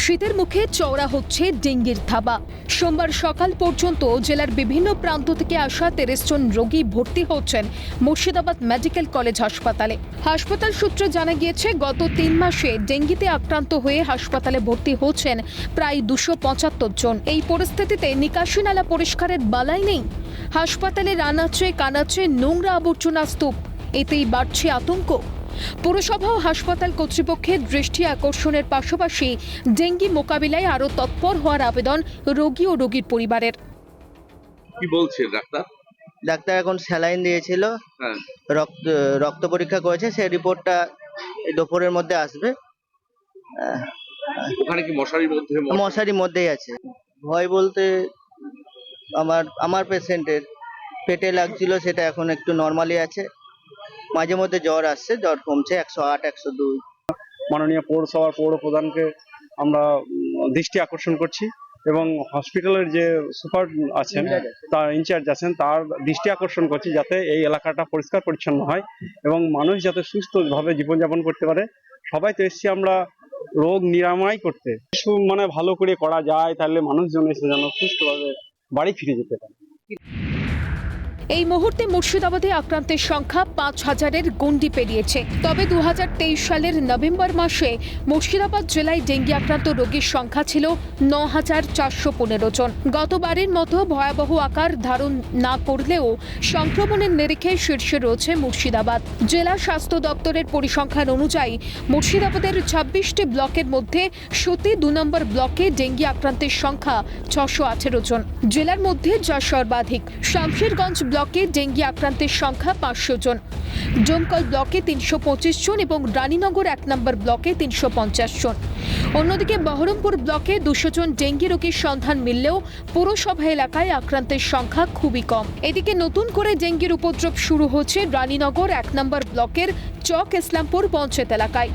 শীতের মুখে চওড়া হচ্ছে ডেঙ্গির থাবা। সোমবার সকাল পর্যন্ত জেলার বিভিন্ন প্রান্ত থেকে আসা ৩৩ জন রোগী ভর্তি হচ্ছেন মুর্শিদাবাদ মেডিকেল কলেজ হাসপাতালে। হাসপাতাল সূত্রে জানা গিয়েছে, গত ৩ মাসে ডেঙ্গিতে আক্রান্ত হয়ে হাসপাতালে ভর্তি হচ্ছেন প্রায় ২৭৫ জন। এই পরিস্থিতিতে নিকাশি নালা পরিষ্কারের বালাই নেই। হাসপাতালের আনাচে কানাচে নোংরা আবর্জনা স্তূপ, এতেই বাড়ছে আতঙ্ক। পুরসভা ও হাসপাতাল কর্তৃপক্ষের দৃষ্টি আকর্ষণের পাশাপাশি ডেঙ্গি মোকাবিলায় আরও তৎপর হওয়ার আবেদন রোগী ও রোগীর পরিবারের। কি বলছে ডাক্তার? ডাক্তার এখন স্যালাইন দিয়েছিল, রক্ত পরীক্ষা করেছে, সেই রিপোর্টটা দুপুরের মধ্যে আসবে। ওখানে কি মশারির মধ্যেই আছে। ভয় বলতে আমার পেশেন্টের পেটে লাগছিল, সেটা এখন একটু নর্মালি আছে। মাঝে মধ্যে জ্বর আসছে, জ্বর কমছে, 108 102। মাননীয় পৌরসভার পৌর প্রধানকে আমরা দৃষ্টি আকর্ষণ করছি এবং হসপিটালের যে সুপার আছেন, তার ইনচার্জ আছেন, তার দৃষ্টি আকর্ষণ করছি যাতে এই এলাকাটা পরিষ্কার পরিচ্ছন্ন হয় এবং মানুষ যাতে সুস্থভাবে জীবনযাপন করতে পারে। সবাই তো এসছি আমরা রোগ নিরাময় করতে, মানে ভালো করে করা যায়, তাহলে মানুষজন এসে যেন সুস্থভাবে বাড়ি ফিরে যেতে পারে। এই মুহূর্তে মুর্শিদাবাদে আক্রান্তের সংখ্যা ৫,০০০-এর গণ্ডি পেরিয়েছে। তবে ২০২৩ সালের নভেম্বর মাসে মুর্শিদাবাদ জেলায় ডেঙ্গি আক্রান্ত রোগীর সংখ্যা ছিল ৯,৪১৫ জন। গতবারের মতো ভয়াবহ আকার ধারণ না করলেও সংক্রমণের নিরিখে শীর্ষে রয়েছে মুর্শিদাবাদ। জেলা স্বাস্থ্য দপ্তরের পরিসংখ্যান অনুযায়ী মুর্শিদাবাদের ২৬টি ব্লকের মধ্যে সতী ২ নম্বর ব্লকে ডেঙ্গি আক্রান্তের সংখ্যা ৬১৮ জন। জেলার মধ্যে যা সর্বাধিক। শামশেরগঞ্জ ব্লকে ডেঙ্গি আক্রান্তের সংখ্যা ৫০০ জন, ডোমকল ব্লকে ৩২৫ জন এবং রানীনগর ১ নম্বর ব্লকে ৩৫০ জন। অন্যদিকে বহরমপুর ব্লকে ২০০ জন ডেঙ্গি রোগীর সন্ধান মিললেও পুরসভা এলাকায় আক্রান্তের সংখ্যা খুবই কম। এদিকে নতুন করে ডেঙ্গির উপদ্রব শুরু হচ্ছে রানীনগর ১ নম্বর ব্লকের চক ইসলামপুর পঞ্চায়েত এলাকায়।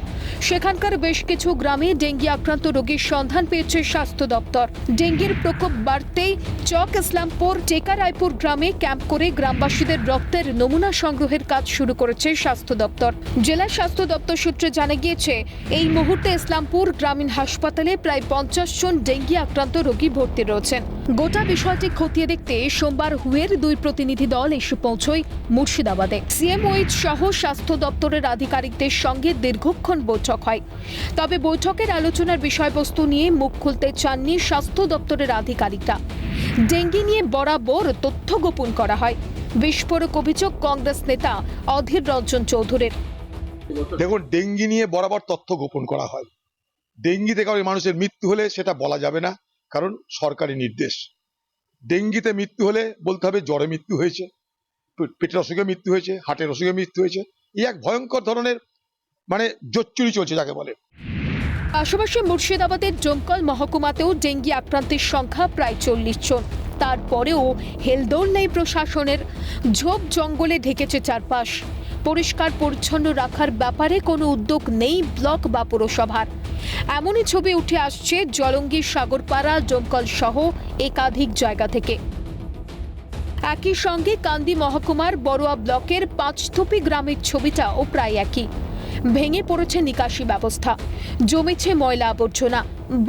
সেখানকার বেশ কিছু গ্রামে ডেঙ্গি আক্রান্ত রোগীর সন্ধান পেয়েছে স্বাস্থ্য দপ্তর। ডেঙ্গির প্রকোপ বাড়তেই চক ইসলামপুর টেকারায়পুর গ্রামে ক্যাম্প করে গ্রামবাসীদের রক্তের নমুনা সংগ্রহের কাজ শুরু করেছে স্বাস্থ্য দপ্তর। জেলা স্বাস্থ্য দপ্তর সূত্রে জানা গিয়েছে, এই মুহূর্তে ইসলামপুর গ্রামীণ হাসপাতালে প্রায় ৫০ জন ডেঙ্গি আক্রান্ত রোগী ভর্তি রয়েছেন। গোটা বিষয়টি খতিয়ে দেখতে সোমবার হুয়ের ২ প্রতিনিধি দল এসে পৌঁছয় মুর্শিদাবাদে। সিএমওএইচ সহ স্বাস্থ্য দপ্তরের আধিকারিকদের সঙ্গে দীর্ঘক্ষণ বৈঠক হয়। তবে বৈঠকের আলোচনার বিষয়বস্তু নিয়ে মুখ খুলতে চাননি স্বাস্থ্য দপ্তরের আধিকারিকরা। ডেঙ্গি নিয়ে বরাবর তথ্য গোপন করা হয়। বিস্ফোরক অভিযোগ কংগ্রেস নেতা অধীর রঞ্জন চৌধুরীর। দেখুন, ডেঙ্গি নিয়ে বরাবর তথ্য গোপন করা হয়। ডেঙ্গিতে কারো মানুষের মৃত্যু হলে সেটা বলা যাবে না, কারণ সরকারি নির্দেশ। ডেঙ্গিতে মৃত্যু হলে বলতে হবে জ্বরে মৃত্যু হয়েছে, পেটের অসুখে মৃত্যু হয়েছে, হার্টের অসুখে মৃত্যু হয়েছে। এই এক ভয়ঙ্কর ধরনের জোচ্চুরি চলছে যাকে বলে। পাশাপাশি মুর্শিদাবাদের ডোমকল মহকুমাতেও ডেঙ্গি আক্রান্তের সংখ্যা প্রায় ৪০ জন। তারপরেও হেলদোল নেই প্রশাসনের। ঝোপ জঙ্গলে ঢেকেছে চারপাশ। পরিষ্কার পরিচ্ছন্ন রাখার ব্যাপারে কোনো উদ্যোগ নেই ব্লক বা পুরসভার। এমনই ছবি উঠে আসছে জলঙ্গি, সাগরপাড়া, ডোমকল সহ একাধিক জায়গা থেকে। একই সঙ্গে কান্দি মহকুমার বড়ুয়া ব্লকের পাঁচথুপি গ্রামের ছবিটাও প্রায় একই। ভেঙে পড়েছে নিকাশি ব্যবস্থা, জমেছে ময়লা আবর্জনা,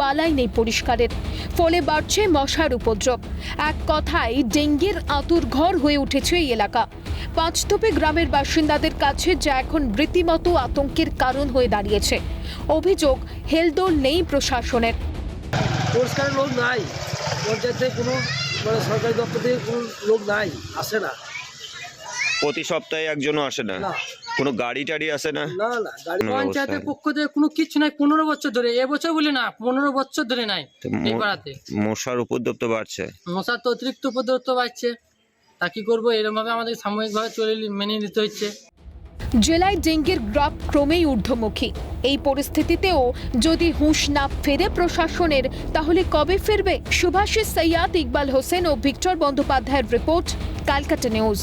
বালাই নেই পরিষ্কারের, ফলে বাড়ছে মশার উপদ্রব। এক কথায় ডেঙ্গির আঁতুড়ঘর হয়ে উঠেছে এই এলাকা। পাঁচথুপি গ্রামের বাসিন্দাদের কাছে যা এখন রীতিমতো আতঙ্কের কারণ হয়ে দাঁড়িয়েছে। অভিযোগ, হেলদোল নেই প্রশাসনের। পরিষ্কার লোক নাই, পঞ্চায়েতে কোনো সরকারি দপ্তর থেকে কোনো লোক নাই, আসে না। প্রতি সপ্তাহে একজনও আসে না, কোনো গাড়ি টাড়ি আসে না। না না, পঞ্চায়েতের পক্ষ থেকে কোনো কিছু নাই। 15 বছর ধরে, এবছর বলে না, 15 বছর ধরে নাই এই পাড়াতে। মশার উপদ্রব তো বাড়ছে, মশার তো অতিরিক্ত উপদ্রব তো বাড়ছে। তা কি করবো, এরকম ভাবে আমাদের সাময়িকভাবে মেনে নিতে হচ্ছে। জেলায় ডেঙ্গির গ্রাফ ক্রমেই ঊর্ধ্বমুখী। এই পরিস্থিতিতেও যদি হুঁশ না ফেরে প্রশাসনের, তাহলে কবে ফিরবে? শুভাশিস সৈয়াদ, ইকবাল হোসেন ও ভিক্টর বন্দ্যোপাধ্যায়ের রিপোর্ট, ক্যালকাটা নিউজ।